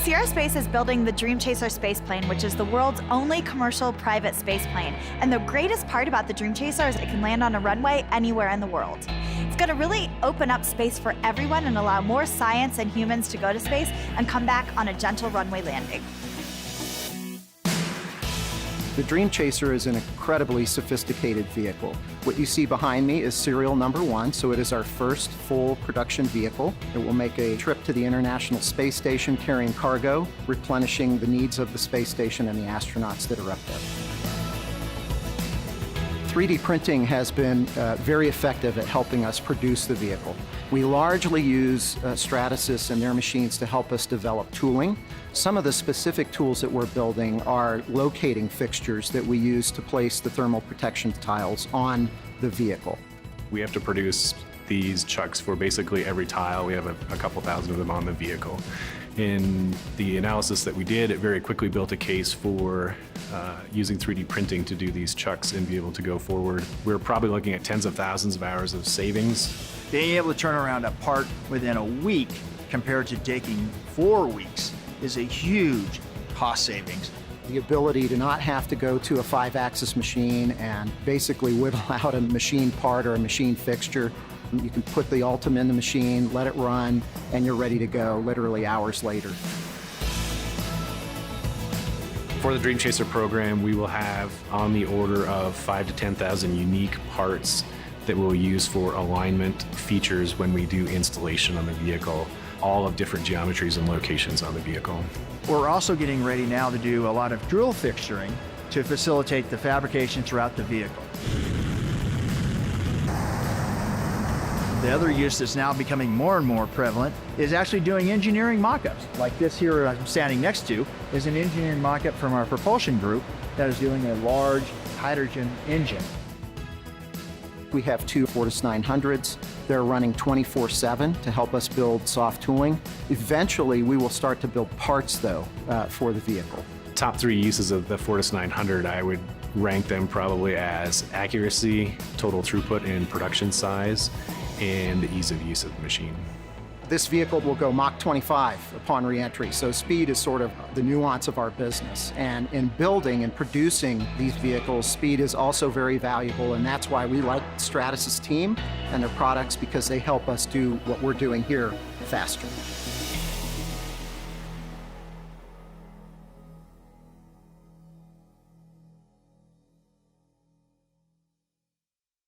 Sierra is building the Dream Chser spaceplane, which is the world's only commercial private spaceplane. And the greatest part about the Dream Chser is it can land on a runway anywhere in the world. It's going to really open up space for everyone and allow more science and humans to go to space and come back on a gentle runway landing. The Dream Chser is an incredibly sophisticated vehicle. What you see behind me is serial number 1, so it is our first full production vehicle. It will make a trip to the International Space Station carrying cargo, replenishing the needs of the space station and the astronauts that are up there. 3D printing has been very effective at helping us produce the vehicle. We largely use Stratasys and their machines to help us develop tooling. Some of the specific tools that we're building are locating fixtures that we use to place the thermal protection tiles on the vehicle. We have to produce these chucks for basically every tile. We have a couple thousand of them on the vehicle. In the analysis that we did, it very quickly built a case for using 3D printing to do these chucks and be able to go forward. We're probably looking at tens of thousands of hours of savings. Being able to turn around a part within a week compared to taking 4 weeks is a huge cost savings. The ability to not have to go to a 5-axis machine and basically whittle out a machine part or a machine fixture. You can put the Ultim in the machine, let it run, and you're ready to go literally hours later. For the Dream Chser program, we will have on the order of 5,000 to 10,000 unique parts that we'll use for alignment features when we do installation on the vehicle, all of different geometries and locations on the vehicle. We're also getting ready now to do a lot of drill fixturing to facilitate the fabrication throughout the vehicle. The other use that's now becoming more and more prevalent is actually doing engineering mock-ups. Like this here I'm standing next to is an engineering mock-up from our propulsion group that is doing a large hydrogen engine. We have 2 Fortis 900s. They're running 24/7 to help us build soft tooling. Eventually, we will start to build parts, though, for the vehicle. Top 3 uses of the Fortis 900, I would rank them probably as accuracy, total throughput, and production size, and the ease of use of the machine. This vehicle will go Mach 25 upon reentry, so speed is sort of the nuance of our business. And in building and producing these vehicles, speed is also very valuable, and that's why we like Stratasys team and their products, because they help us do what we're doing here faster.